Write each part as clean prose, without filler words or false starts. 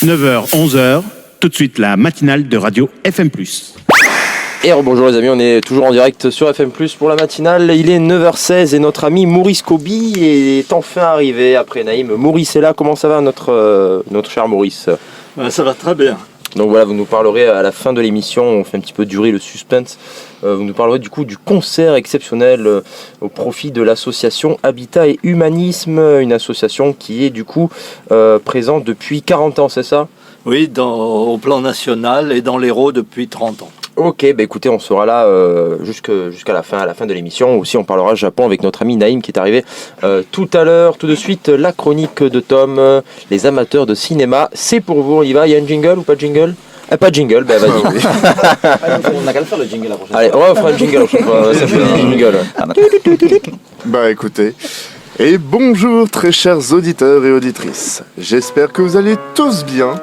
9h, 11h, tout de suite la matinale de Radio FM+. Et bonjour les amis, on est toujours en direct sur FM+, pour la matinale. Il est 9h16 et notre ami Maurice Kobi est enfin arrivé après Naïm. Maurice est là, comment ça va notre cher Maurice? Ça va très bien. Donc voilà, vous nous parlerez à la fin de l'émission, on fait un petit peu durer le suspense, vous nous parlerez du coup du concert exceptionnel au profit de l'association Habitat et Humanisme, une association qui est du coup présente depuis 40 ans, c'est ça? Oui, au plan national et dans l'Hérault depuis 30 ans. Ok, bah écoutez, on sera là jusqu'à la fin de l'émission. Aussi, on parlera Japon avec notre ami Naïm qui est arrivé tout à l'heure. Tout de suite, la chronique de Tom, les amateurs de cinéma. C'est pour vous, on y va. Il y a un jingle ou pas de jingle? Pas de jingle, bah vas-y. On a qu'à le faire le jingle la prochaine fois. Allez, on fera un jingle la prochaine fois. Ça fait des jingles. Bah écoutez, et bonjour très chers auditeurs et auditrices. J'espère que vous allez tous bien.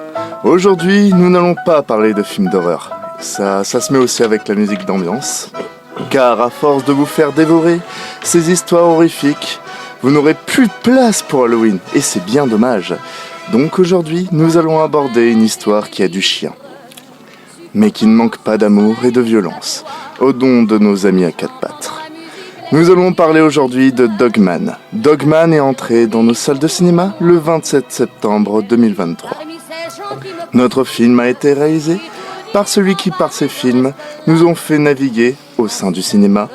Aujourd'hui, nous n'allons pas parler de films d'horreur. Ça se met aussi avec la musique d'ambiance. Car à force de vous faire dévorer ces histoires horrifiques, vous n'aurez plus de place pour Halloween. Et c'est bien dommage. Donc aujourd'hui, nous allons aborder une histoire qui a du chien. Mais qui ne manque pas d'amour et de violence, au don de nos amis à quatre pattes. Nous allons parler aujourd'hui de Dogman. Dogman est entré dans nos salles de cinéma le 27 septembre 2023. Notre film a été réalisé par celui qui, par ses films, nous ont fait naviguer, au sein du cinéma,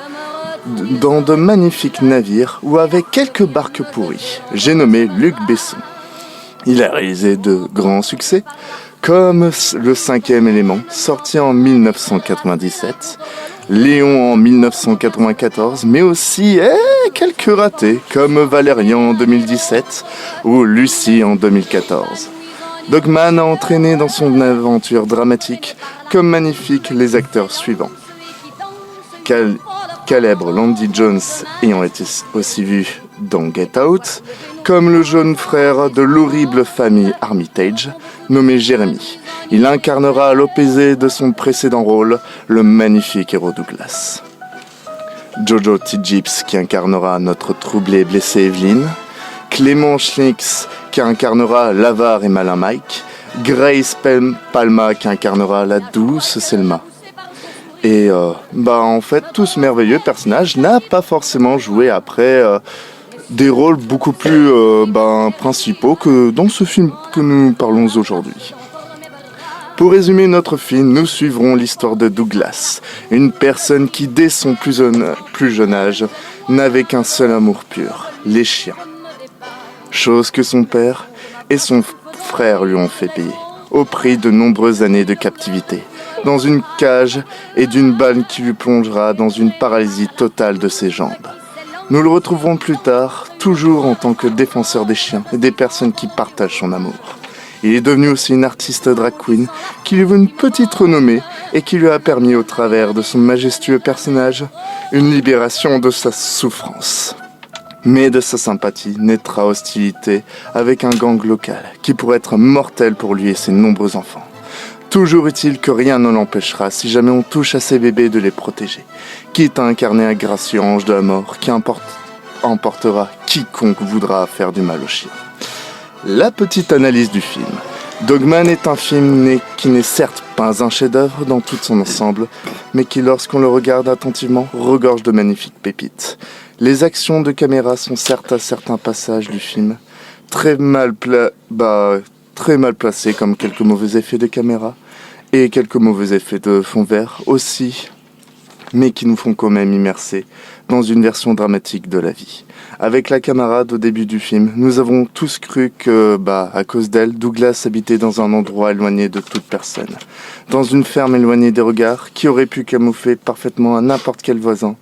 dans de magnifiques navires ou avec quelques barques pourries. J'ai nommé Luc Besson. Il a réalisé de grands succès, comme Le Cinquième Élément, sorti en 1997, Léon en 1994, mais aussi quelques ratés, comme Valérian en 2017 ou Lucie en 2014. Dogman a entraîné dans son aventure dramatique comme magnifiques les acteurs suivants. Célèbre Landy Jones ayant été aussi vu dans Get Out, comme le jeune frère de l'horrible famille Armitage, nommé Jeremy. Il incarnera à l'opposé de son précédent rôle, le magnifique héros Douglas. Jojo T. Gibbs qui incarnera notre troublée et blessée Evelyn, Clément Schnix qui incarnera l'avare et malin Mike, Grace Palma qui incarnera la douce Selma. Et en fait, tout ce merveilleux personnage n'a pas forcément joué après des rôles beaucoup plus principaux que dans ce film que nous parlons aujourd'hui. Pour résumer notre film, nous suivrons l'histoire de Douglas, une personne qui dès son plus jeune âge n'avait qu'un seul amour pur, les chiens. Chose que son père et son frère lui ont fait payer, au prix de nombreuses années de captivité, dans une cage et d'une balle qui lui plongera dans une paralysie totale de ses jambes. Nous le retrouverons plus tard, toujours en tant que défenseur des chiens et des personnes qui partagent son amour. Il est devenu aussi une artiste drag queen qui lui vaut une petite renommée et qui lui a permis, au travers de son majestueux personnage, une libération de sa souffrance. Mais de sa sympathie naîtra hostilité avec un gang local qui pourrait être mortel pour lui et ses nombreux enfants. Toujours est-il que rien ne l'empêchera, si jamais on touche à ses bébés, de les protéger, quitte à incarner un gracieux ange de la mort qui emportera quiconque voudra faire du mal aux chiens. La petite analyse du film. Dogman est un film qui n'est certes pas un chef-d'œuvre dans tout son ensemble, mais qui, lorsqu'on le regarde attentivement, regorge de magnifiques pépites. Les actions de caméra sont certes à certains passages du film très mal placées, comme quelques mauvais effets de caméra et quelques mauvais effets de fond vert aussi, mais qui nous font quand même immerser dans une version dramatique de la vie. Avec la camarade au début du film, nous avons tous cru que, à cause d'elle, Douglas habitait dans un endroit éloigné de toute personne, dans une ferme éloignée des regards, qui aurait pu camoufler parfaitement à n'importe quel voisin,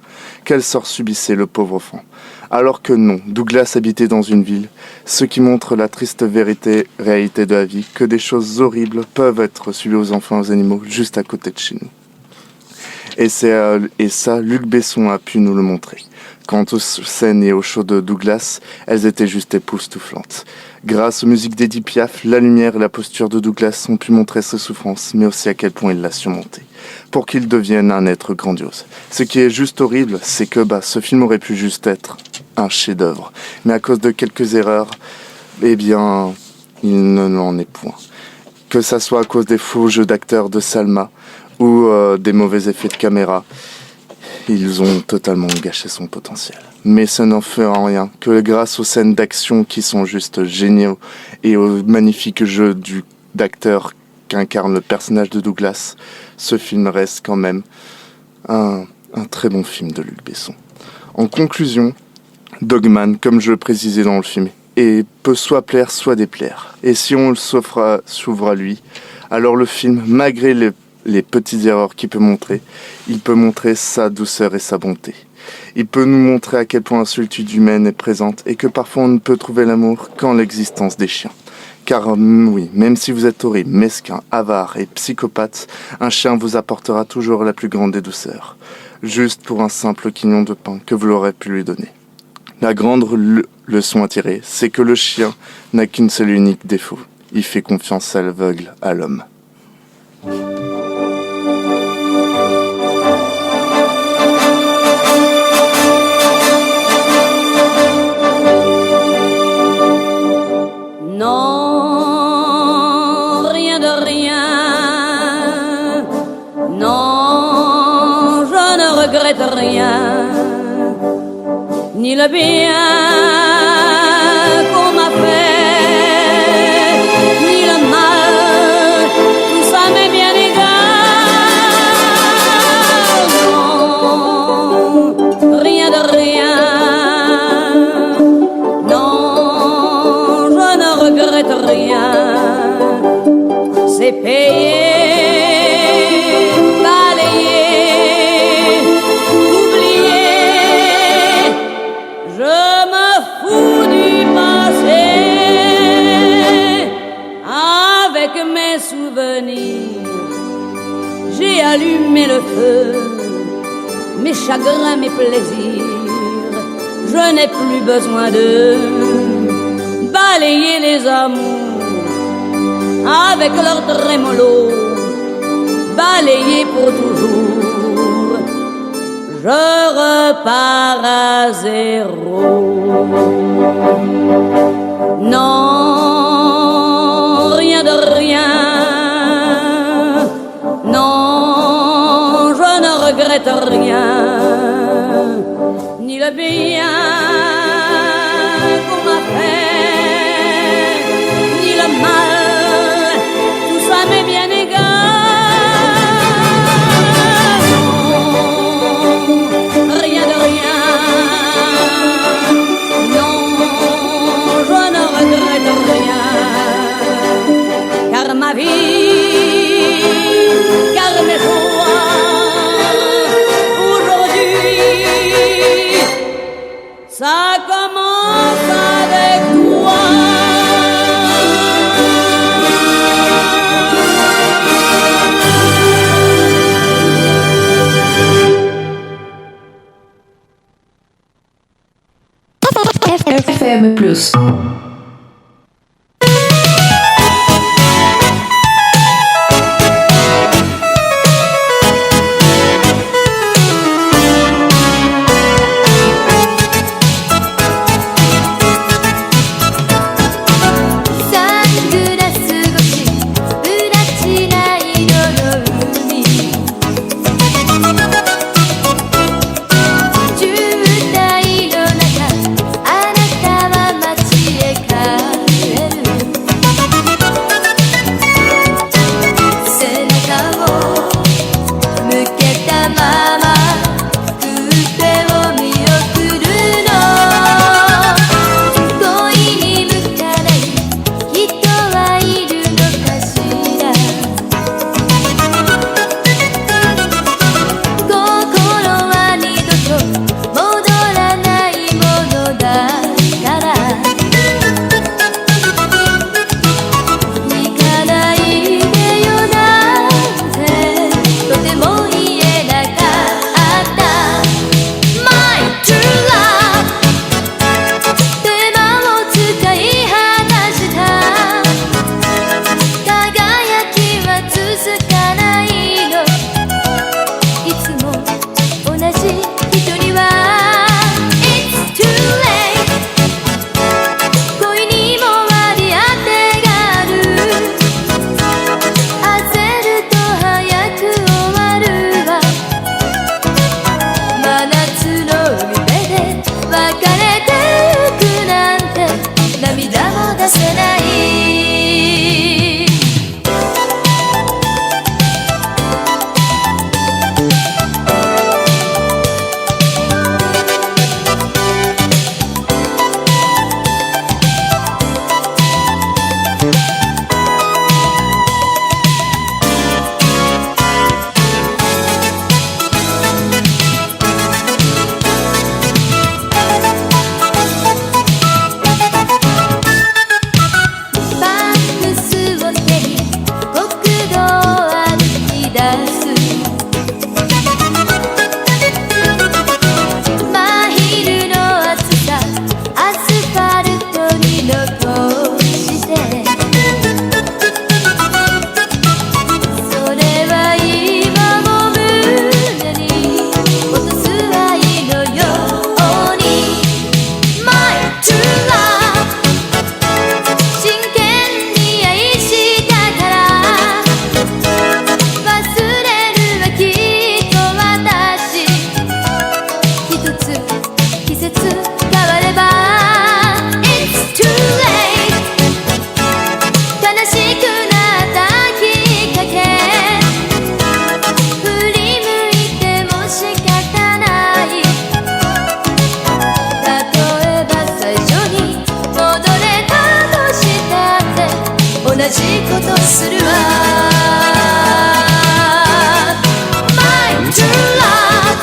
quel sort subissait le pauvre enfant. Alors que non, Douglas habitait dans une ville, ce qui montre la triste réalité de la vie, que des choses horribles peuvent être subies aux enfants et aux animaux juste à côté de chez nous. Et ça, Luc Besson a pu nous le montrer. Quant aux scènes et aux shows de Douglas, elles étaient juste époustouflantes. Grâce aux musiques d'Edith Piaf, la lumière et la posture de Douglas ont pu montrer ses souffrances, mais aussi à quel point il l'a surmonté, pour qu'il devienne un être grandiose. Ce qui est juste horrible, c'est que ce film aurait pu juste être un chef-d'œuvre, mais à cause de quelques erreurs, il ne l'en est point. que ça soit à cause des faux jeux d'acteurs de Salma ou des mauvais effets de caméra. Ils ont totalement gâché son potentiel. Mais ça n'en fait en rien que grâce aux scènes d'action qui sont juste géniaux et au magnifique jeu d'acteur qu'incarne le personnage de Douglas, ce film reste quand même un très bon film de Luc Besson. En conclusion, Dogman, comme je le précisais dans le film, peut soit plaire, soit déplaire. Et si on s'ouvre à lui, alors le film, malgré les petites erreurs qu'il peut montrer, il peut montrer sa douceur et sa bonté. Il peut nous montrer à quel point la solitude humaine est présente et que parfois on ne peut trouver l'amour qu'en l'existence des chiens. Car oui, même si vous êtes horrible, mesquin, avare et psychopathe, un chien vous apportera toujours la plus grande des douceurs, juste pour un simple quignon de pain que vous l'aurez pu lui donner. La grande leçon à tirer, c'est que le chien n'a qu'une seule et unique défaut. Il fait confiance à l'aveugle, à l'homme. Non, rien de rien. Non, je ne regrette rien. Ni le bien qu'on m'a fait, ni le mal, tout ça m'est bien égal. Non, rien de rien. Non, je ne regrette rien. C'est payé. J'ai allumé le feu, mes chagrins, mes plaisirs. Je n'ai plus besoin de balayer les amours avec leur trémolo, balayer pour toujours. Je repars à zéro. Non, rien de rien. Non, je ne regrette rien, ni le bien qu'on m'a fait, ni le mal, tout ça m'est bien égal. Non, rien de rien. Non, je ne regrette rien, car ma vie, car mes joies, aujourd'hui, ça commence avec toi. FM Plus.渋滞の中あなたは街へ帰するわ My true love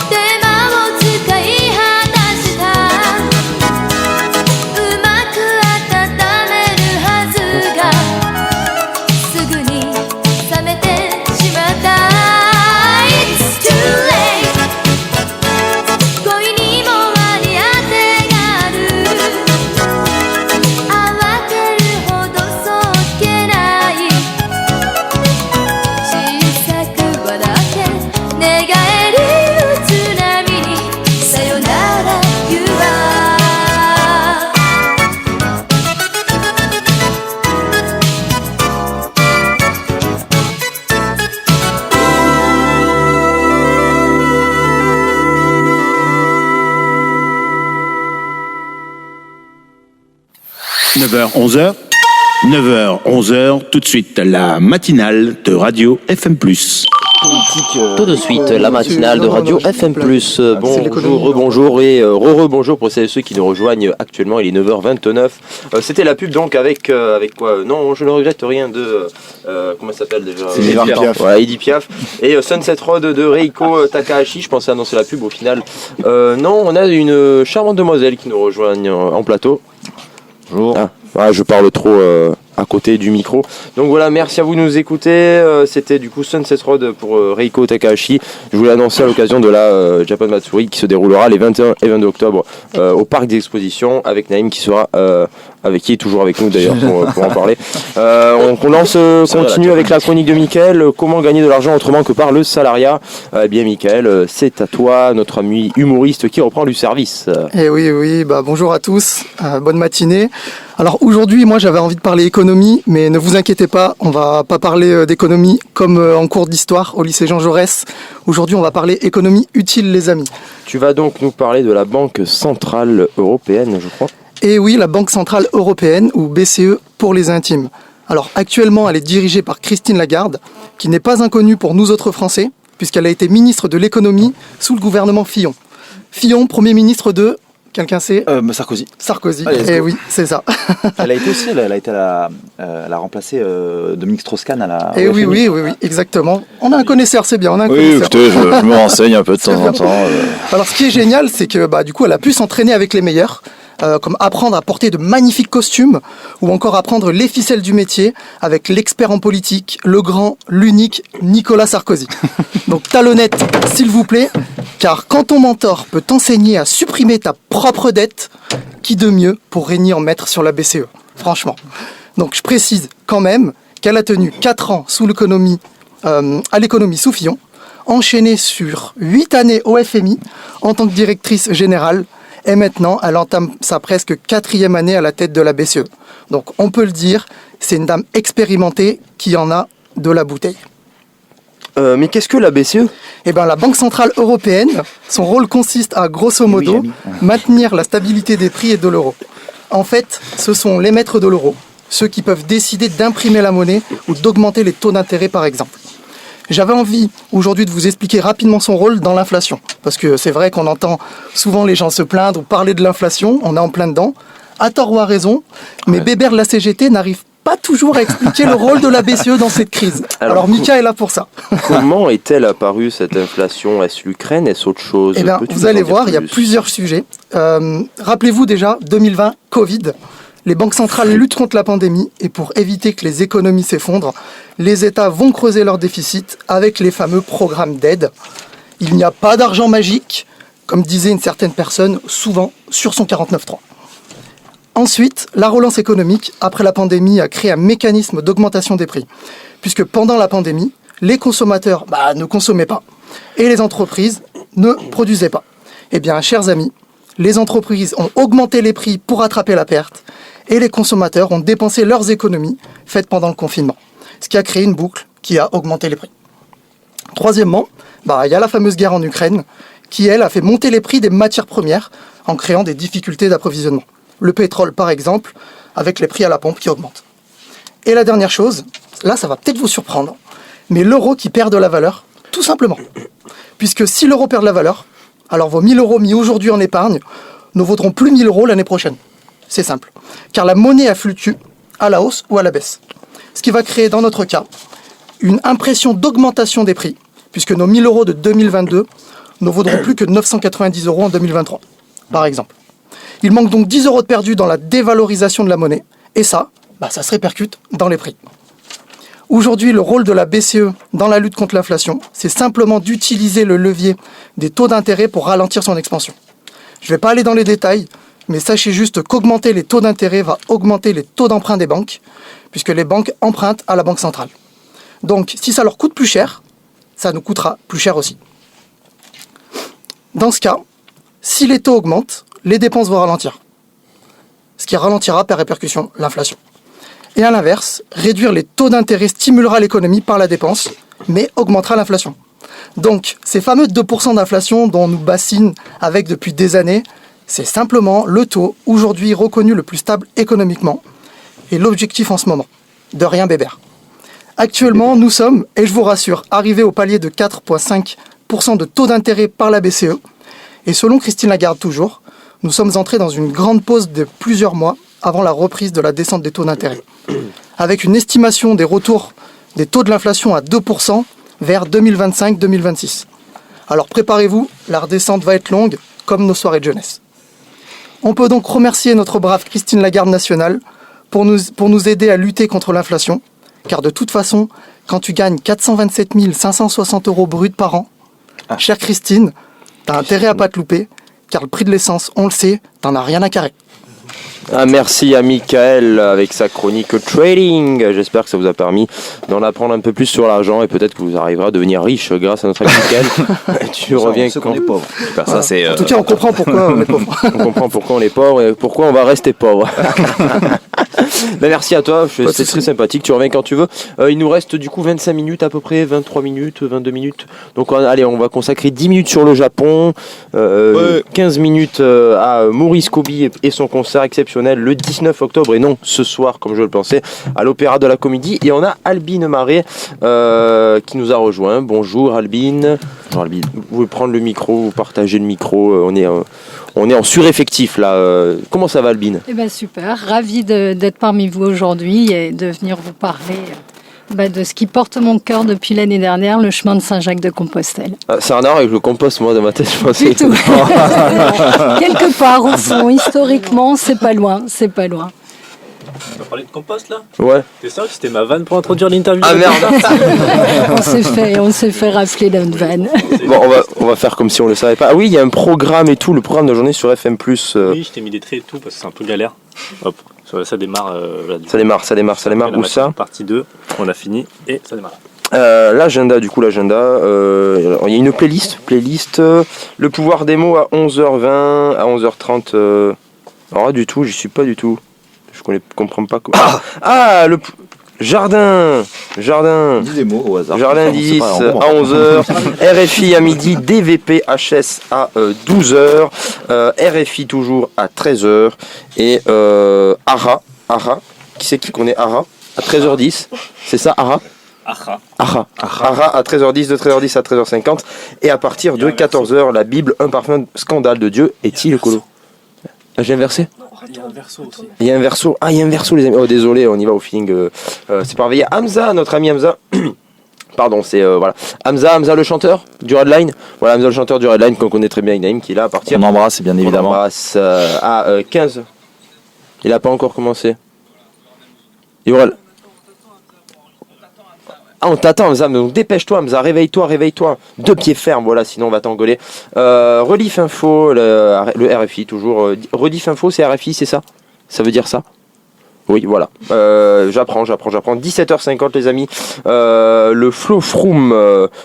手間を使い果たしたうまく温めるはずがすぐに冷めてしまった It's too late 恋にも割り当てがある慌てるほどそっけない小さく笑って願える津波にさよなら言うわ 9h, 11h. 9h, 11h, tout de suite la matinale de Radio FM+. Tout de suite, la matinale de Radio FM+. Bonjour, rebonjour et re-rebonjour pour celles et ceux qui nous rejoignent actuellement. Il est 9h29. C'était la pub donc avec quoi? Non, je ne regrette rien de... comment ça s'appelle déjà? Edith Piaf. Voilà, Edith Piaf. Et Sunset Road de Reiko Takahashi. Je pensais annoncer la pub au final. Non, on a une charmante demoiselle qui nous rejoigne en plateau. Bonjour. Ah, je parle trop à côté du micro. Donc voilà, merci à vous de nous écouter. C'était du coup Sunset Road pour Reiko Takahashi. Je vous l'ai annoncé à l'occasion de la Japan Matsuri qui se déroulera les 21 et 22 octobre au parc d'exposition avec Naïm qui sera qui est toujours avec nous d'ailleurs pour en parler. On continue avec la chronique de Mickaël. Comment gagner de l'argent autrement que par le salariat? Eh bien Mickaël, c'est à toi, notre ami humoriste qui reprend du service. Eh oui, bonjour à tous, bonne matinée. Alors aujourd'hui, moi j'avais envie de parler économie, mais ne vous inquiétez pas, on va pas parler d'économie comme en cours d'histoire au lycée Jean Jaurès. Aujourd'hui, on va parler économie utile, les amis. Tu vas donc nous parler de la Banque Centrale Européenne, je crois. Et oui, la Banque Centrale Européenne, ou BCE pour les intimes. Alors actuellement, elle est dirigée par Christine Lagarde, qui n'est pas inconnue pour nous autres Français, puisqu'elle a été ministre de l'économie sous le gouvernement Fillon. Fillon, Premier ministre de... Quelqu'un sait? Sarkozy. Sarkozy, Allez, oui, c'est ça. Elle a été aussi, elle a remplacé Dominique Strauss-Kahn à la... Et oui, exactement. On a un connaisseur, c'est bien, on a un connaisseur. Écoutez, je me renseigne un peu de temps en temps. Alors ce qui est génial, c'est que du coup, elle a pu s'entraîner avec les meilleurs, comme apprendre à porter de magnifiques costumes, ou encore apprendre les ficelles du métier avec l'expert en politique, le grand, l'unique Nicolas Sarkozy. Donc talonnette, s'il vous plaît, car quand ton mentor peut t'enseigner à supprimer ta propre dette, qui de mieux pour régner en maître sur la BCE, franchement. Donc je précise quand même qu'elle a tenu 4 ans à l'économie sous Fillon, enchaînée sur 8 années au FMI en tant que directrice générale, et maintenant elle entame sa presque 4e année à la tête de la BCE. Donc on peut le dire, c'est une dame expérimentée qui en a de la bouteille. Mais qu'est-ce que la BCE? Eh bien, la Banque Centrale Européenne, son rôle consiste à, grosso modo, maintenir la stabilité des prix et de l'euro. En fait, ce sont les maîtres de l'euro, ceux qui peuvent décider d'imprimer la monnaie ou d'augmenter les taux d'intérêt, par exemple. J'avais envie, aujourd'hui, de vous expliquer rapidement son rôle dans l'inflation. Parce que c'est vrai qu'on entend souvent les gens se plaindre ou parler de l'inflation, on est en plein dedans, à tort ou à raison, mais Bébert de la CGT n'arrive pas toujours à expliquer le rôle de la BCE dans cette crise. Alors Mika est là pour ça. Comment est-elle apparue cette inflation? Est-ce l'Ukraine? Est-ce autre chose? Eh bien, vous allez voir, il y a plusieurs sujets. Rappelez-vous déjà, 2020, Covid. Les banques centrales luttent contre la pandémie et pour éviter que les économies s'effondrent, les États vont creuser leur déficit avec les fameux programmes d'aide. Il n'y a pas d'argent magique, comme disait une certaine personne, souvent sur son 49.3. Ensuite, la relance économique, après la pandémie, a créé un mécanisme d'augmentation des prix. Puisque pendant la pandémie, les consommateurs ne consommaient pas et les entreprises ne produisaient pas. Eh bien, chers amis, les entreprises ont augmenté les prix pour rattraper la perte et les consommateurs ont dépensé leurs économies faites pendant le confinement. Ce qui a créé une boucle qui a augmenté les prix. Troisièmement, il y a la fameuse guerre en Ukraine qui, elle, a fait monter les prix des matières premières en créant des difficultés d'approvisionnement. Le pétrole, par exemple, avec les prix à la pompe qui augmentent. Et la dernière chose, là, ça va peut-être vous surprendre, mais l'euro qui perd de la valeur, tout simplement. Puisque si l'euro perd de la valeur, alors vos 1000 euros mis aujourd'hui en épargne ne vaudront plus 1000 euros l'année prochaine. C'est simple. Car la monnaie, elle fluctue à la hausse ou à la baisse. Ce qui va créer dans notre cas une impression d'augmentation des prix, puisque nos 1000 euros de 2022 ne vaudront plus que 990 euros en 2023, par exemple. Il manque donc 10 euros de perdus dans la dévalorisation de la monnaie, et ça se répercute dans les prix. Aujourd'hui, le rôle de la BCE dans la lutte contre l'inflation, c'est simplement d'utiliser le levier des taux d'intérêt pour ralentir son expansion. Je ne vais pas aller dans les détails, mais sachez juste qu'augmenter les taux d'intérêt va augmenter les taux d'emprunt des banques, puisque les banques empruntent à la Banque centrale. Donc, si ça leur coûte plus cher, ça nous coûtera plus cher aussi. Dans ce cas, si les taux augmentent, les dépenses vont ralentir, ce qui ralentira par répercussion l'inflation. Et à l'inverse, réduire les taux d'intérêt stimulera l'économie par la dépense, mais augmentera l'inflation. Donc, ces fameux 2% d'inflation dont on nous bassine avec depuis des années, c'est simplement le taux aujourd'hui reconnu le plus stable économiquement et l'objectif en ce moment, de rien bébert. Actuellement, nous sommes, et je vous rassure, arrivés au palier de 4,5% de taux d'intérêt par la BCE. Et selon Christine Lagarde toujours, nous sommes entrés dans une grande pause de plusieurs mois avant la reprise de la descente des taux d'intérêt, avec une estimation des retours des taux de l'inflation à 2% vers 2025-2026. Alors préparez-vous, la redescente va être longue, comme nos soirées de jeunesse. On peut donc remercier notre brave Christine Lagarde nationale pour nous aider à lutter contre l'inflation, car de toute façon, quand tu gagnes 427 560 euros bruts par an, chère Christine, t'as intérêt à pas te louper, car le prix de l'essence, on le sait, t'en as rien à carrer. Ah, merci à Michael avec sa chronique trading. J'espère que ça vous a permis d'en apprendre un peu plus sur l'argent et peut-être que vous arriverez à devenir riche grâce à notre ami Michael. Tu reviens quand on est pauvre. Ça, c'est, en tout cas, on comprend pourquoi on est pauvre. On comprend pourquoi on est pauvre et pourquoi on va rester pauvre. Ben, merci à toi, c'est très sympathique. Tu reviens quand tu veux. Il nous reste du coup 25 minutes à peu près, 23 minutes, 22 minutes. Donc allez, on va consacrer 10 minutes sur le Japon, 15 minutes à Maurice Kobi et son concert exceptionnel le 19 octobre et non ce soir comme je le pensais à l'Opéra de la Comédie. Et on a Albine Marais qui nous a rejoint. Bonjour Albine. Bonjour Albine. Vous pouvez prendre le micro, vous partagez le micro. On est en sureffectif là. Comment ça va Albine ? Eh ben super, ravie d'être parmi vous aujourd'hui et de venir vous parler de ce qui porte mon cœur depuis l'année dernière, le chemin de Saint-Jacques-de-Compostelle. C'est un art avec le compost, moi dans ma tête je pensais. Du tout. Quelque part au fond, historiquement, c'est pas loin. Tu vas parler de compost là ? Ouais. T'es sûr que c'était ma vanne pour introduire l'interview ? Ah merde. On s'est fait rafler notre vanne. Bon, on va faire comme si on le savait pas. Ah oui, il y a un programme et tout, le programme de la journée sur FM+. Oui, je t'ai mis des traits et tout parce que c'est un peu galère. Hop, ça démarre. Là, Ça démarre. Où ça ? Partie 2, on a fini et ça démarre. L'agenda, il y a une playlist, le pouvoir des mots à 11h20, à 11h30, alors du tout, j'y suis pas du tout, je comprends pas quoi. Le Jardin 10 des mots au hasard. Jardin 10 à 11h, RFI à midi, DVP HS à 12h, RFI toujours à 13h, et ARA, qui c'est qui connaît ARA à 13h10, c'est ça ARA ARA à 13h10, de 13h10 à 13h50, et à partir de 14h, la Bible, un parfum scandale de Dieu, est-il écolo ? J'ai inversé ? Il y a un verso aussi. Il y a un verso les amis. Oh désolé, on y va au feeling. C'est pas réveillé. Hamza, notre ami Hamza. Pardon, c'est voilà. Hamza le chanteur du Redline. Voilà, Hamza le chanteur du Redline qu'on connaît très bien, Naïm, qui est là à partir. On embrasse bien évidemment. On embrasse à 15. Il a pas encore commencé. Il y aura... on t'attend Hamza, donc dépêche-toi Hamza, réveille-toi. 2 pieds fermes, voilà, sinon on va t'engueuler. Relief Info, le RFI toujours. Relief Info, c'est RFI, c'est ça ? Ça veut dire ça ? Oui, voilà. J'apprends. 17h50 les amis. Le Flow Froom,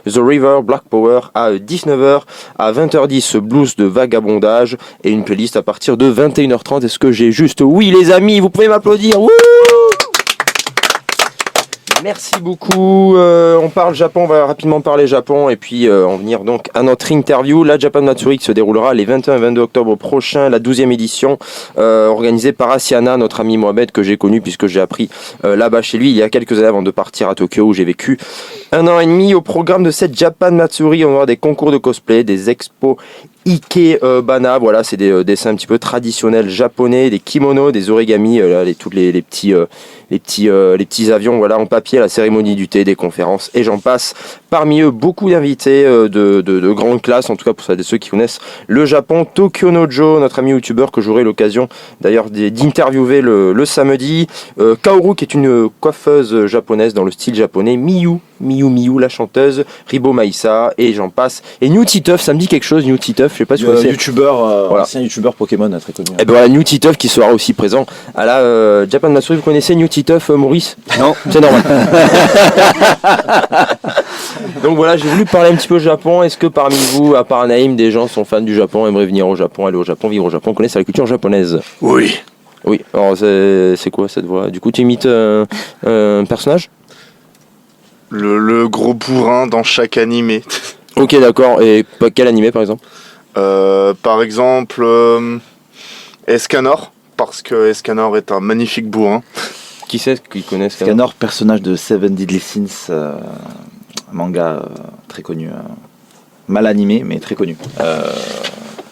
The River, Black Power à 19h. À 20h10, Blues de Vagabondage. Et une playlist à partir de 21h30. Est-ce que j'ai juste... Oui les amis, vous pouvez m'applaudir. Wouh! Merci beaucoup. On parle Japon, on va rapidement parler Japon et puis en venir donc à notre interview. La Japan Matsuri qui se déroulera les 21 et 22 octobre prochains, la 12e édition, organisée par Asiana, notre ami Mohamed que j'ai connu puisque j'ai appris là-bas chez lui il y a quelques années avant de partir à Tokyo où j'ai vécu Un an et demi au programme de cette Japan Matsuri. On va avoir des concours de cosplay, des expos Ikebana, voilà, c'est des dessins un petit peu traditionnels japonais, des kimonos, des origamis, tous les petits avions, voilà, en papier, la cérémonie du thé, des conférences et j'en passe. Parmi eux, beaucoup d'invités de grande classe, en tout cas pour ceux qui connaissent le Japon. Tokyo Nojo, notre ami youtubeur que j'aurai l'occasion d'ailleurs d'interviewer le samedi. Kaoru, qui est une coiffeuse japonaise dans le style japonais. Miyu, la chanteuse, Ribo Maïsa, et j'en passe. Et New Titeuf, ça me dit quelque chose, New Titeuf, je sais pas si vous connaissez. Youtubeur, voilà. ancien youtubeur Pokémon très connu. Et ben voilà, New Titeuf qui sera aussi présent à la Japan Matsuri. Vous connaissez New Titeuf, Maurice? Non. C'est normal. Donc voilà, j'ai voulu parler un petit peu Japon. Est-ce que parmi vous, à part Naïm, des gens sont fans du Japon, aimeraient venir au Japon, aller au Japon, vivre au Japon, connaissent la culture japonaise? Oui. Oui, alors c'est quoi cette voix? Du coup, tu imites un personnage? Le gros bourrin dans chaque animé. Ok, d'accord. Et quel animé par exemple? Par exemple, Escanor, parce que Escanor est un magnifique bourrin. Qui c'est qui connaît Escanor? Escanor, personnage de Seven Deadly Sins, un manga très connu, mal animé mais très connu.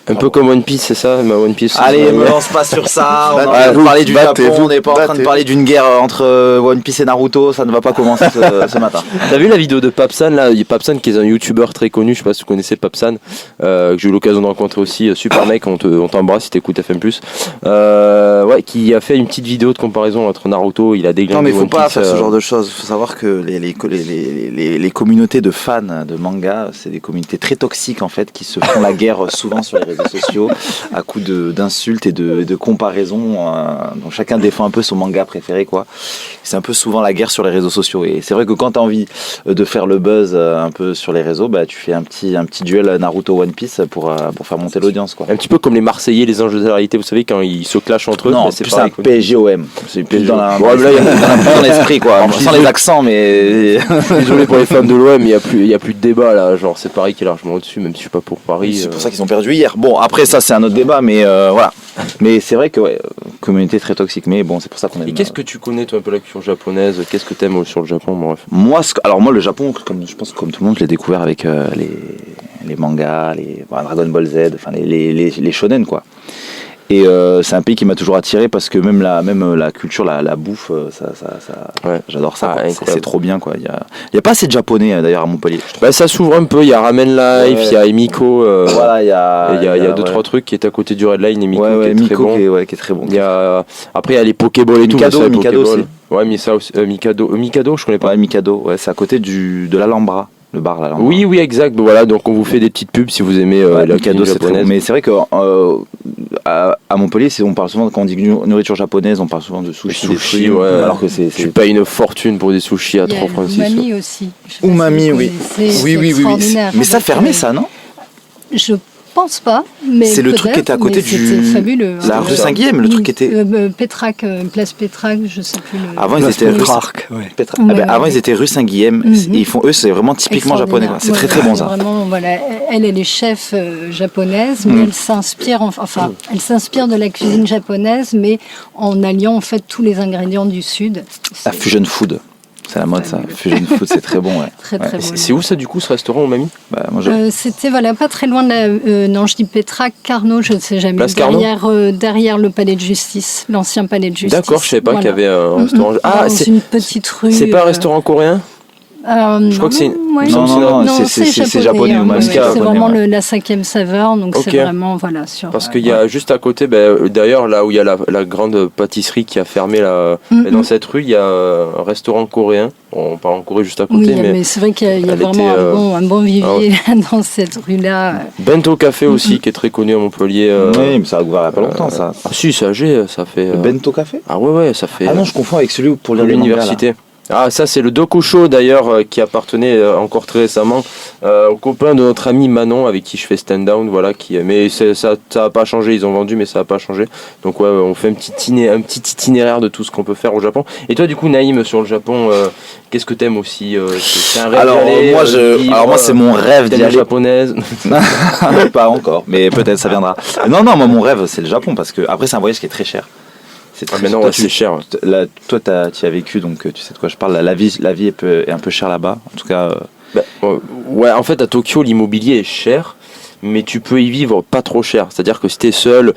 Un peu comme One Piece, c'est ça? One Piece. Allez, me lance pas sur ça. On est en train de parler du Japon, on n'est pas en train de parler d'une guerre entre One Piece et Naruto. Ça ne va pas commencer ce matin. T'as vu la vidéo de Papsan là? Il y a Papsan qui est un youtubeur très connu, je sais pas si vous connaissez Papsan, que j'ai eu l'occasion de rencontrer aussi. Super mec, on t'embrasse si t'écoutes FM+. Ouais, qui a fait une petite vidéo de comparaison entre Naruto, il a déglingué. Non mais faut One pas Piece, faire ce genre de choses. Faut savoir que les communautés de fans de manga, c'est des communautés très toxiques en fait, qui se font la guerre souvent sur les réseaux sociaux à coups d'insultes et de comparaisons. Donc chacun défend un peu son manga préféré quoi. C'est un peu souvent la guerre sur les réseaux sociaux et c'est vrai que quand tu as envie de faire le buzz un peu sur les réseaux, bah tu fais un petit duel Naruto One Piece pour faire monter l'audience quoi. Un petit peu comme les Marseillais, les anges de la réalité, vous savez quand ils se clashent entre eux. Non, c'est plus un PSG-OM. C'est plus dans l'esprit quoi. Alors, sans les accents mais désolé pour les fans de l'OM, il y a plus de débat là, genre c'est Paris qui est largement au-dessus, même si je suis pas pour Paris. C'est pour ça qu'ils ont perdu hier. Bon après ça c'est un autre débat mais voilà. Mais c'est vrai que ouais, communauté très toxique mais bon c'est pour ça qu'on aime. Et qu'est-ce que tu connais toi un peu la culture japonaise? Qu'est-ce que t'aimes sur le Japon? Bref. Moi le Japon, je pense que comme tout le monde, je l'ai découvert avec les mangas, Dragon Ball Z, enfin les shonen quoi. Et c'est un pays qui m'a toujours attiré parce que même la culture, la bouffe, ouais. J'adore ça. Ah, c'est trop bien quoi. Il y a pas assez de japonais d'ailleurs à Montpellier. Bah, ça s'ouvre un peu. Il y a Ramen Life, il y a Emiko. Voilà, il y a deux trois trucs qui est à côté du Red Line. Emiko qui est Miko très bon. qui est très bon. Après il y a les Pokéballs et tout. Mikado aussi. Ouais, mais ça aussi, Mikado, je connais pas. Ouais, Mikado, ouais, c'est à côté de l'Alhambra. Le bar l'Alhambra. Oui, exact. Voilà, donc on vous fait des petites pubs si vous aimez la Mikado, c'est très bon. Mais c'est vrai que à Montpellier, on parle souvent, quand on dit nourriture japonaise, on parle souvent de sushi, ouais. Alors que tu payes une fortune pour des sushis à 3 francs 6. Umami aussi. Umami, oui. Oui. Mais ça fermait ça, non? Je pense pas, mais c'est le truc qui était à côté c'était fabuleux. La rue Saint-Guilhem, le truc qui était Pétrac, place Pétrac, je sais plus. Avant ils étaient avant ils étaient rue Saint-Guilhem. Ils font c'est vraiment typiquement japonais. C'est très très bon ça. Vraiment, voilà, elle est chef japonaise, mais elle s'inspire elle s'inspire de la cuisine japonaise, mais en alliant en fait tous les ingrédients du sud. La fusion food. C'est la mode ça, fusion food c'est très bon. Ouais. Très bon. C'est où ça du coup ce restaurant Umami? C'était pas très loin de la... non, je dis Pétrac, Carnot, je ne sais jamais. Place Carnot derrière le palais de justice, l'ancien palais de justice. D'accord, je savais pas qu'il y avait un restaurant. C'est une petite rue. C'est pas un restaurant coréen? Je crois que c'est... Non, c'est japonais. C'est vraiment la 5e saveur, donc okay. c'est vraiment Parce qu'il y a juste à côté, d'ailleurs là où il y a la grande pâtisserie qui a fermé dans cette rue, il y a un restaurant coréen. On parle en Corée juste à côté, mais c'est vrai qu'il y a vraiment un bon vivier dans cette rue-là. Bento Café aussi, qui est très connu à Montpellier. Oui, mais ça a ouvert il n'y a pas longtemps ça. Ah si, c'est âgé, ça fait... Bento Café? Ah ouais, ça fait... Ah non, je confonds avec celui pour l'université. Ah ça c'est le Dokusho d'ailleurs qui appartenait encore très récemment au copain de notre ami Manon avec qui je fais stand down, voilà, mais ça a pas changé, ils ont vendu mais ça a pas changé. Donc ouais, on fait un petit itinéraire de tout ce qu'on peut faire au Japon. Et toi du coup Naïm sur le Japon, qu'est-ce que t'aimes aussi? C'est un rêve moi c'est mon rêve d'y aller. Japonaise. Pas encore, mais peut-être ça viendra. Non moi mon rêve c'est le Japon parce que après c'est un voyage qui est très cher. C'est très Maintenant, toi, ouais, c'est cher. Toi, tu y as vécu, donc tu sais de quoi je parle. La vie est un peu chère là-bas. En tout cas. Ouais, en fait, à Tokyo, l'immobilier est cher, mais tu peux y vivre pas trop cher. C'est-à-dire que si t'es seul,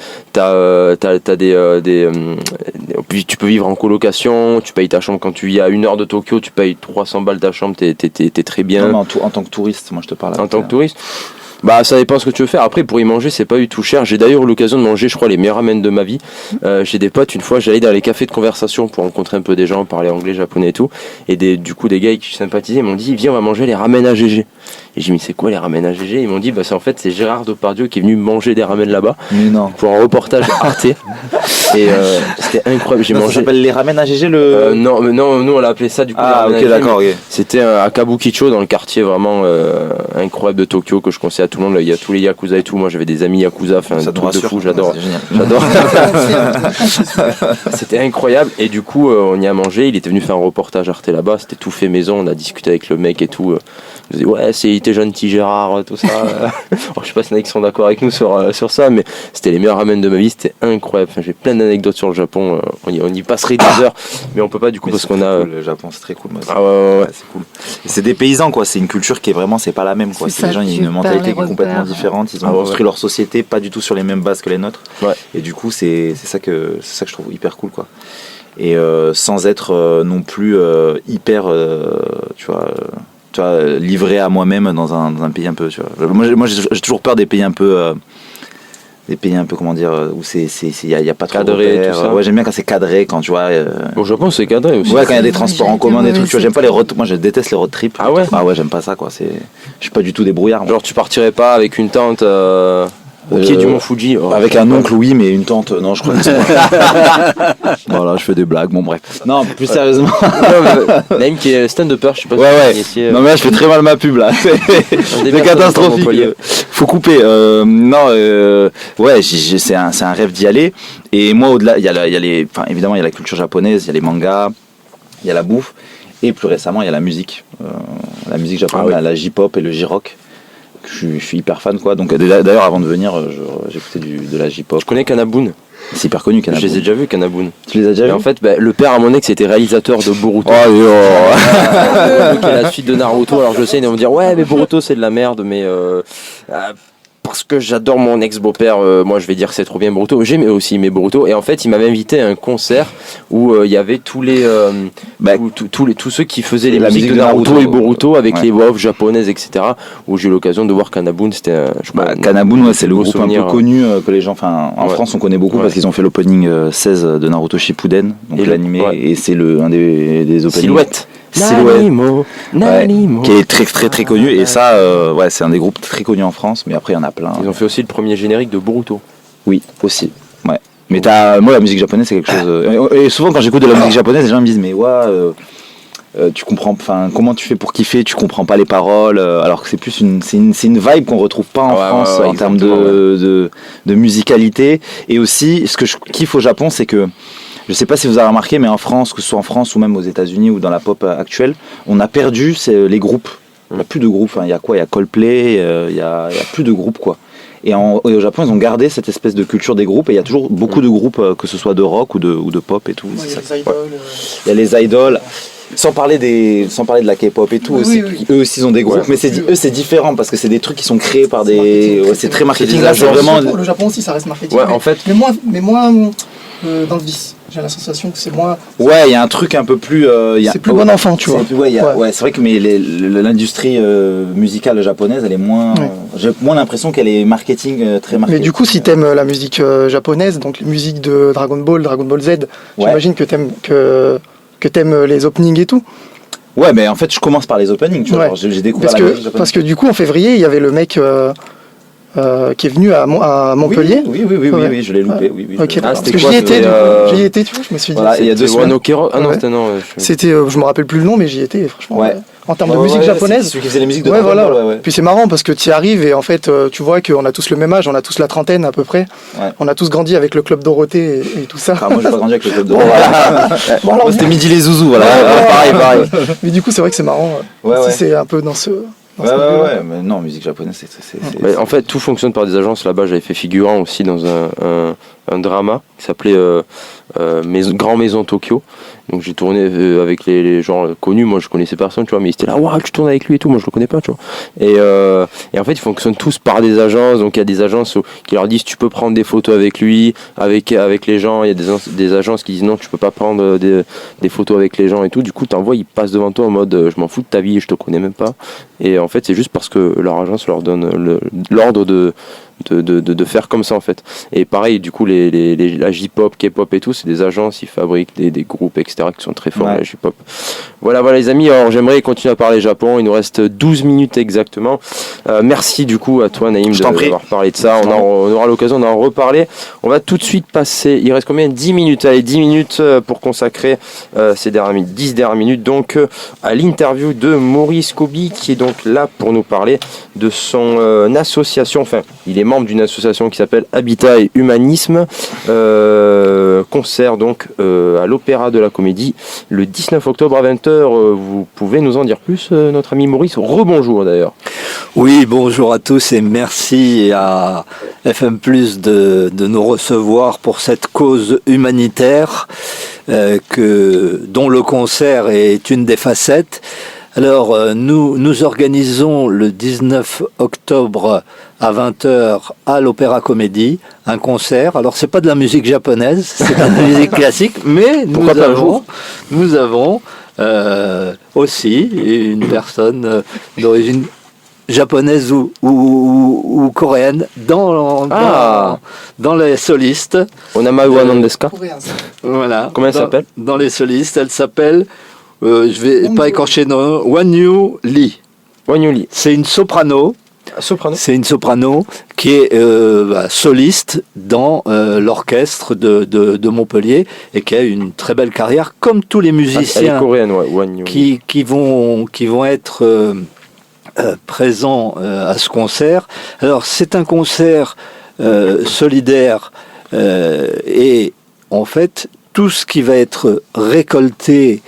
puis tu peux vivre en colocation, tu payes ta chambre quand tu vis à 1 heure de Tokyo, tu payes 300 balles ta chambre, t'es très bien. Non, mais en tant que touriste, moi je te parle. En tant que touriste, bah ça dépend ce que tu veux faire. Après, pour y manger, c'est pas du tout cher. J'ai d'ailleurs eu l'occasion de manger, je crois, les meilleurs ramen de ma vie. J'ai des potes, une fois, j'allais dans les cafés de conversation pour rencontrer un peu des gens, parler anglais, japonais et tout. Et du coup, des gars qui sympathisaient m'ont dit, viens, on va manger les ramen à GG. Et j'ai dit, mais c'est quoi les ramen à GG? Ils m'ont dit, bah c'est Gérard Depardieu qui est venu manger des ramen là-bas. Mais non. Pour un reportage Arte. Et c'était incroyable. J'ai mangé. Ça s'appelle les ramen à GG non, nous on l'a appelé ça du coup. Ah, ok, d'accord. Okay. C'était à Kabukicho, dans le quartier vraiment incroyable de Tokyo, que je conseille à tout le monde. Là, il y a tous les yakuza et tout. Moi j'avais des amis yakuza, enfin un truc de fou, j'adore. C'était incroyable. Et du coup, on y a mangé. Il était venu faire un reportage Arte là-bas. C'était tout fait maison. On a discuté avec le mec et tout. Il disait, ouais, il était gentil Gérard, tout ça. Alors, je sais pas s'il y en a qui sont d'accord avec nous sur ça, mais c'était les meilleurs ramen de ma vie. C'était incroyable. Enfin, j'ai plein d'anecdotes sur le Japon. On y passerait des heures, mais on peut pas du coup parce qu'on a. Cool, le Japon, c'est très cool. Moi, ouais, c'est cool. Et c'est des paysans, quoi. C'est une culture qui est vraiment, c'est pas la même, quoi. C'est des gens, il y a une mentalité qui est complètement différente. Ils ont construit leur société pas du tout sur les mêmes bases que les nôtres. Ouais. Et du coup, c'est ça que je trouve hyper cool, quoi. Et sans être non plus hyper, tu vois, livré à moi-même dans un pays un peu, tu vois. Moi j'ai toujours peur des pays un peu comment dire, où il y a pas trop cadré, tout ça. Ouais, j'aime bien quand c'est cadré, quand tu vois. Au Japon c'est cadré aussi. Ouais, quand il y a des transports en commun, des trucs, tu vois, j'aime pas les road. Moi je déteste les road trips. Ah ouais. Ah ouais, j'aime pas ça, quoi. Je suis pas du tout débrouillard. Genre tu partirais pas avec une tente au pied du mont Fuji. Avec un oncle, oui, mais une tante, non, je crois que c'est voilà, je fais des blagues, bon bref. Non, plus sérieusement. Naïm qui est stand-upper, je sais pas si non, mais là, je fais très mal ma pub, là. C'est catastrophique. Faut couper. Ouais, c'est un rêve d'y aller. Et moi, au-delà, évidemment, il y a la culture japonaise, il y a les mangas, il y a la bouffe. Et plus récemment, il y a la musique. La musique japonaise, la J-pop et le J-rock. Je suis hyper fan, quoi. Donc d'ailleurs avant de venir j'écoutais de la J-pop. Je connais Kanabun. C'est hyper connu, Kanabun. Je les ai déjà vus, Kanabun. Tu les as déjà vus? En fait, le père à mon ex était réalisateur de Boruto. Donc la suite de Naruto. Alors je sais, ils vont me dire ouais mais Boruto c'est de la merde, mais parce que j'adore mon ex-beau-père, moi je vais dire que c'est trop bien Boruto. J'aimais aussi mes Boruto. Et en fait, il m'avait invité à un concert où il y avait tous ceux qui faisaient les musiques de Naruto et Boruto avec les voix off japonaises, etc. Où j'ai eu l'occasion de voir Kanabun. C'était, Kanabun, c'est le groupe un peu connu que les gens, en France, on connaît beaucoup parce qu'ils ont fait l'opening 16 de Naruto Shippuden, donc l'animé, et c'est un des openings. Silhouette. Qui est très très très connu, et ça c'est un des groupes très connus en France, mais après il y en a plein. Ils ont fait aussi le premier générique de Boruto. Oui, aussi. Ouais. Mais moi la musique japonaise c'est quelque chose. Et souvent quand j'écoute de la musique japonaise, les gens me disent mais tu comprends, comment tu fais pour kiffer, tu comprends pas les paroles, alors que c'est plus une vibe qu'on retrouve pas en France en termes de musicalité. Et aussi ce que je kiffe au Japon, c'est que je sais pas si vous avez remarqué, mais en France, que ce soit en France ou même aux États-Unis ou dans la pop actuelle, on a perdu les groupes. Il n'y a plus de groupes. Il y a quoi? Il y a Coldplay, il y a plus de groupes, quoi. Et au Japon, ils ont gardé cette espèce de culture des groupes, et il y a toujours beaucoup de groupes, que ce soit de rock ou de pop et tout. Il y a les idoles. Il y a les idoles. Sans parler de la K-pop et tout, aussi, eux aussi ils ont des groupes, mais c'est différent parce que c'est des trucs qui sont créés par des. C'est très marketing. Là, c'est vraiment. Le Japon aussi, ça reste marketing. Ouais, en fait. Mais moins dans le vice. J'ai la sensation que c'est moins. Ouais, il y a un truc un peu plus. C'est plus bon enfant, tu vois. C'est vrai que l'industrie musicale japonaise, elle est moins. J'ai moins l'impression qu'elle est marketing, très marketing. Mais du coup, si t'aimes la musique japonaise, donc les musiques de Dragon Ball Z, j'imagine que t'aimes les openings et tout. Ouais, mais en fait, je commence par les openings, tu vois. J'ai découvert parce que du coup, en février, il y avait le mec qui est venu à Montpellier. Oui, je l'ai loupé. Okay, parce que j'y étais, tu vois, je me suis dit. Voilà, il y a 2 semaines. C'était, je me rappelle plus le nom, mais j'y étais, franchement. Ouais. En termes de musique japonaise. C'est celui qui faisait les musiques de Dragon Ball. Puis c'est marrant parce que tu y arrives et en fait, tu vois qu'on a tous le même âge, on a tous la trentaine à peu près. Ouais. On a tous grandi avec le Club Dorothée et tout ça. Moi, j'ai pas grandi avec le Club Dorothée. Moi, c'était Midi les Zouzous, voilà. Pareil. Mais du coup, c'est vrai que c'est marrant. Si c'est un peu dans ce. Mais non, musique japonaise, c'est. En fait, tout fonctionne par des agences. Là-bas, j'avais fait figurant aussi dans un drama qui s'appelait Grand Maison Tokyo. Donc j'ai tourné avec les gens connus, moi je connaissais personne, tu vois, mais ils étaient là, waouh, tu tournes avec lui et tout, moi je le connais pas, tu vois. Et en fait, ils fonctionnent tous par des agences, donc il y a des agences qui leur disent tu peux prendre des photos avec lui, avec les gens, il y a des agences qui disent non, tu peux pas prendre des photos avec les gens et tout, du coup t'envoies, ils passent devant toi en mode je m'en fous de ta vie, je te connais même pas. Et en fait, c'est juste parce que leur agence leur donne l'ordre de faire comme ça en fait. Et pareil, du coup, la J-pop, K-pop et tout, c'est des agences, ils fabriquent des groupes, etc., qui sont très forts, la J-pop. Voilà les amis, alors j'aimerais continuer à parler Japon, il nous reste 12 minutes exactement. Merci du coup à toi Naïm d'avoir parlé de ça, on aura l'occasion d'en reparler. On va tout de suite passer, il reste combien? 10 minutes, allez 10 minutes pour consacrer ces dernières minutes, 10 dernières minutes donc à l'interview de Maurice Kobi qui est donc là pour nous parler de son association, enfin il est membre d'une association qui s'appelle Habitat et Humanisme, concert donc à l'Opéra de la Comédie le 19 octobre à 20h. Vous pouvez nous en dire plus, notre ami Maurice? Rebonjour d'ailleurs. Oui, bonjour à tous et merci à FM+, de nous recevoir pour cette cause humanitaire dont le concert est une des facettes. Alors, nous organisons le 19 octobre à 20h à l'Opéra Comédie un concert. Alors, c'est pas de la musique japonaise, c'est de la musique classique, mais nous avons aussi une personne d'origine japonaise ou coréenne dans les solistes. Onamawa Nandeska. Voilà. Comment elle s'appelle? Dans les solistes, elle s'appelle... je vais pas écorcher non. Wanyu Lee. C'est une soprano. C'est une soprano qui est soliste dans l'orchestre de Montpellier et qui a une très belle carrière, comme tous les musiciens. Elle est coréenne, ouais, qui vont être présents à ce concert. Alors c'est un concert solidaire et en fait tout ce qui va être récolté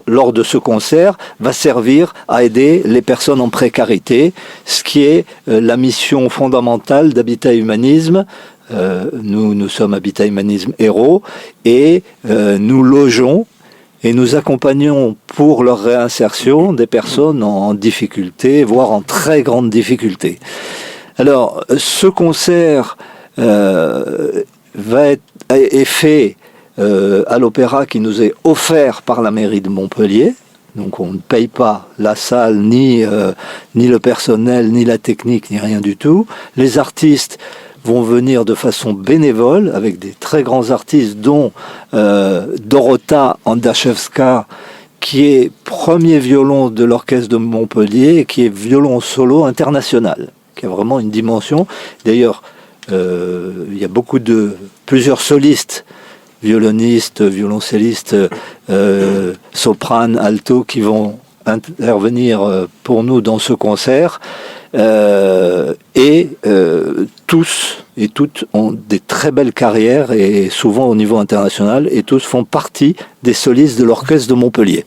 lors de ce concert va servir à aider les personnes en précarité, ce qui est la mission fondamentale d'Habitat Humanisme. Nous sommes Habitat Humanisme Héros et nous logeons et nous accompagnons pour leur réinsertion des personnes en difficulté, voire en très grande difficulté. Alors, ce concert est fait à l'opéra qui nous est offert par la mairie de Montpellier. Donc on ne paye pas la salle, ni le personnel, ni la technique, ni rien du tout. Les artistes vont venir de façon bénévole, avec des très grands artistes, dont Dorota Andaszewska, qui est premier violon de l'orchestre de Montpellier, et qui est violon solo international, qui a vraiment une dimension. D'ailleurs, il y a plusieurs solistes, violonistes, violoncellistes, sopranes, alto, qui vont intervenir pour nous dans ce concert. Tous et toutes ont des très belles carrières et souvent au niveau international, et tous font partie des solistes de l'orchestre de Montpellier.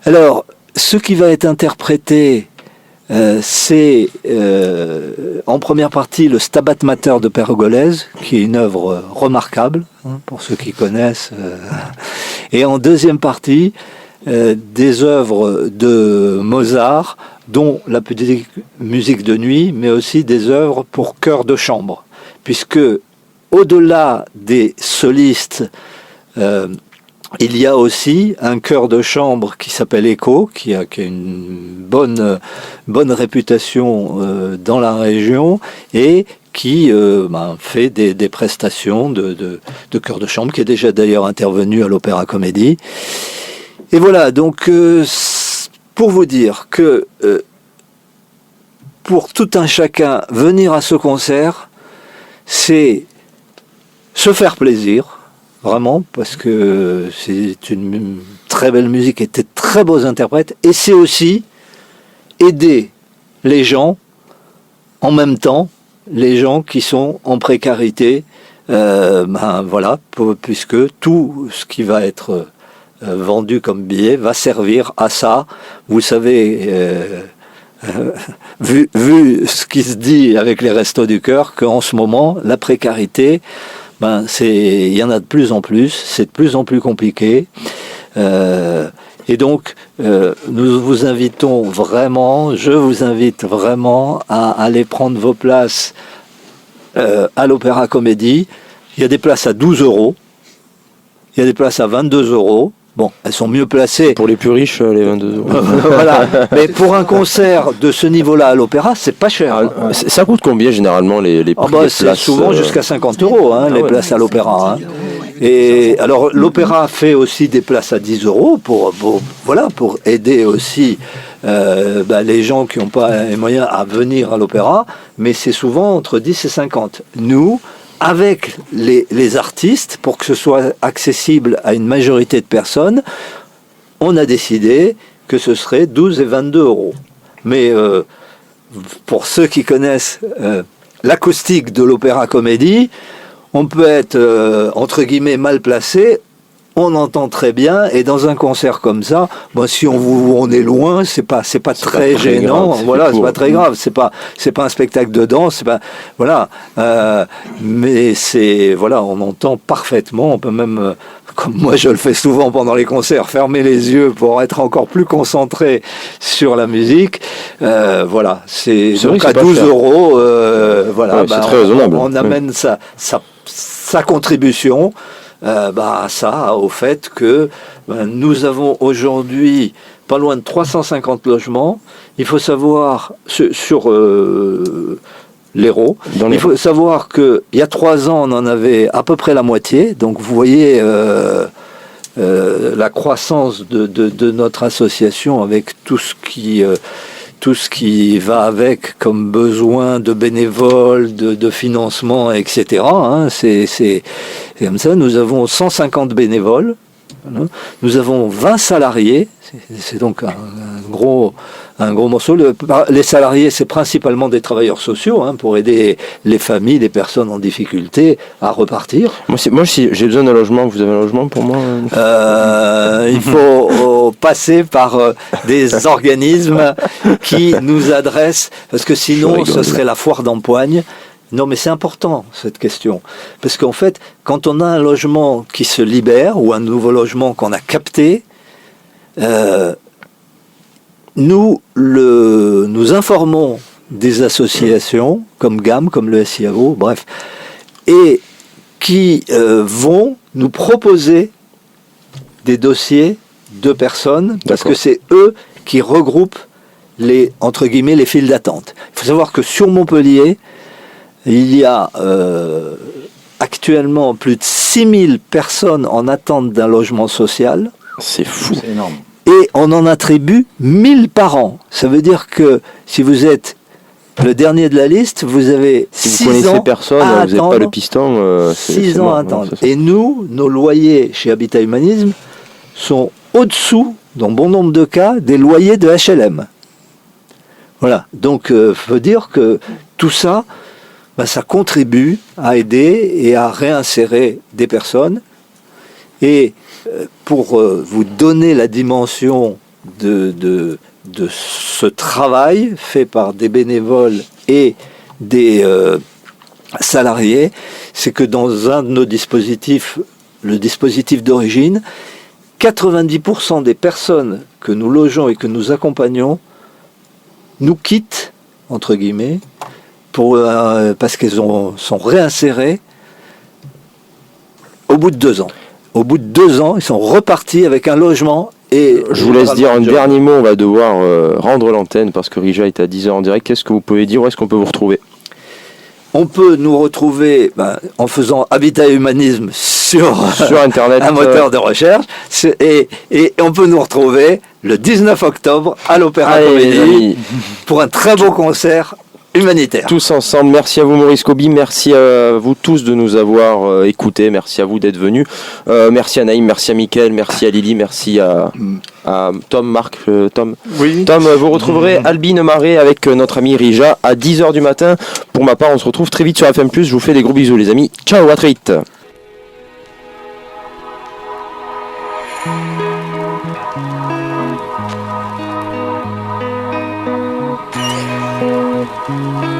Alors, ce qui va être interprété, c'est en première partie le Stabat Mater de Pérgolèse, qui est une œuvre remarquable, pour ceux qui connaissent, et en deuxième partie, des œuvres de Mozart, dont la petite musique de nuit, mais aussi des œuvres pour chœur de chambre, puisque au-delà des solistes, il y a aussi un chœur de chambre qui s'appelle Echo, qui a une bonne réputation dans la région, et qui fait des prestations de chœur de chambre, qui est déjà d'ailleurs intervenu à l'Opéra Comédie. Et voilà, donc pour vous dire que pour tout un chacun, venir à ce concert, c'est se faire plaisir, vraiment, parce que c'est une très belle musique et des très beaux interprètes, et c'est aussi aider les gens, en même temps, les gens qui sont en précarité, puisque tout ce qui va être vendu comme billet va servir à ça. Vous savez, vu ce qui se dit avec les Restos du Cœur, qu'en ce moment, la précarité, il y en a de plus en plus, c'est de plus en plus compliqué. Et donc, nous vous invitons vraiment, je vous invite vraiment à aller prendre vos places à l'Opéra Comédie. Il y a des places à 12 €, il y a des places à 22 €. Bon, elles sont mieux placées. Pour les plus riches, les 22 €. Voilà. Mais pour un concert de ce niveau-là à l'Opéra, c'est pas cher. Ça coûte combien généralement les prix des c'est places souvent jusqu'à 50 €, les places à l'Opéra. Et alors l'Opéra fait aussi des places à 10 € pour aider aussi les gens qui n'ont pas les moyens à venir à l'Opéra, mais c'est souvent entre 10 et 50. Nous, avec les artistes, pour que ce soit accessible à une majorité de personnes, on a décidé que ce serait 12 et 22 €. Mais pour ceux qui connaissent l'acoustique de l'Opéra Comédie, on peut être, entre guillemets, mal placé, on entend très bien, et dans un concert comme ça, si on est loin, c'est pas très gênant, voilà, c'est pas très grave, c'est pas un spectacle de danse, c'est pas, voilà, mais on entend parfaitement, on peut même, comme moi je le fais souvent pendant les concerts, fermer les yeux pour être encore plus concentré sur la musique, c'est donc à 12 €, c'est très raisonnable. On amène sa contribution au fait que nous avons aujourd'hui pas loin de 350 logements. Il faut savoir sur l'Hérault, il faut savoir qu'il y a 3 ans on en avait à peu près la moitié, donc vous voyez la croissance de notre association avec tout ce qui va avec comme besoin de bénévoles, de financement, etc. C'est comme ça. Nous avons 150 bénévoles. Nous avons 20 salariés. C'est donc un gros morceau. Les salariés, c'est principalement des travailleurs sociaux pour aider les familles, les personnes en difficulté à repartir. Moi, si j'ai besoin d'un logement, vous avez un logement pour moi Il faut passer par des organismes qui nous adressent, parce que sinon, ce serait la foire d'empoigne. Non, mais c'est important, cette question. Parce qu'en fait, quand on a un logement qui se libère, ou un nouveau logement qu'on a capté, nous informons des associations, comme GAM, comme le SIAO, bref, et qui vont nous proposer des dossiers de personnes, parce que c'est eux qui regroupent entre guillemets, les files d'attente. Il faut savoir que sur Montpellier, il y a actuellement plus de 6000 personnes en attente d'un logement social. C'est fou. C'est énorme. Et on en attribue 1000 par an. Ça veut dire que si vous êtes le dernier de la liste, vous avez 6 ans à attendre. Si vous connaissez personne, vous n'avez pas le piston. 6 ans à attendre. Et nous, nos loyers chez Habitat Humanisme sont au-dessous, dans bon nombre de cas, des loyers de HLM. Voilà. Donc, faut dire que tout ça, ça contribue à aider et à réinsérer des personnes. Et pour vous donner la dimension de ce travail fait par des bénévoles et des salariés, c'est que dans un de nos dispositifs, le dispositif d'origine, 90% des personnes que nous logeons et que nous accompagnons nous quittent, entre guillemets, parce qu'elles sont réinsérées au bout de 2 ans. Au bout de 2 ans, ils sont repartis avec un logement. Et je vous laisse dire un dernier mot, on va devoir rendre l'antenne parce que Rija est à 10h en direct. Qu'est-ce que vous pouvez dire, où est-ce qu'on peut vous retrouver ? On peut nous retrouver en faisant Habitat Humanisme sur Internet, un moteur de recherche, et on peut nous retrouver le 19 octobre à l'Opéra Comédie pour un très beau concert humanitaire. Tous ensemble, merci à vous Maurice Coby, merci à vous tous de nous avoir écoutés, merci à vous d'être venus, merci à Naïm, merci à Mickaël, merci à Lily, merci à Tom, Marc, Tom. Oui. Tom, vous retrouverez Albine Maré avec notre ami Rija à 10h du matin. Pour ma part, on se retrouve très vite sur FM+, je vous fais des gros bisous les amis, ciao, à très vite.「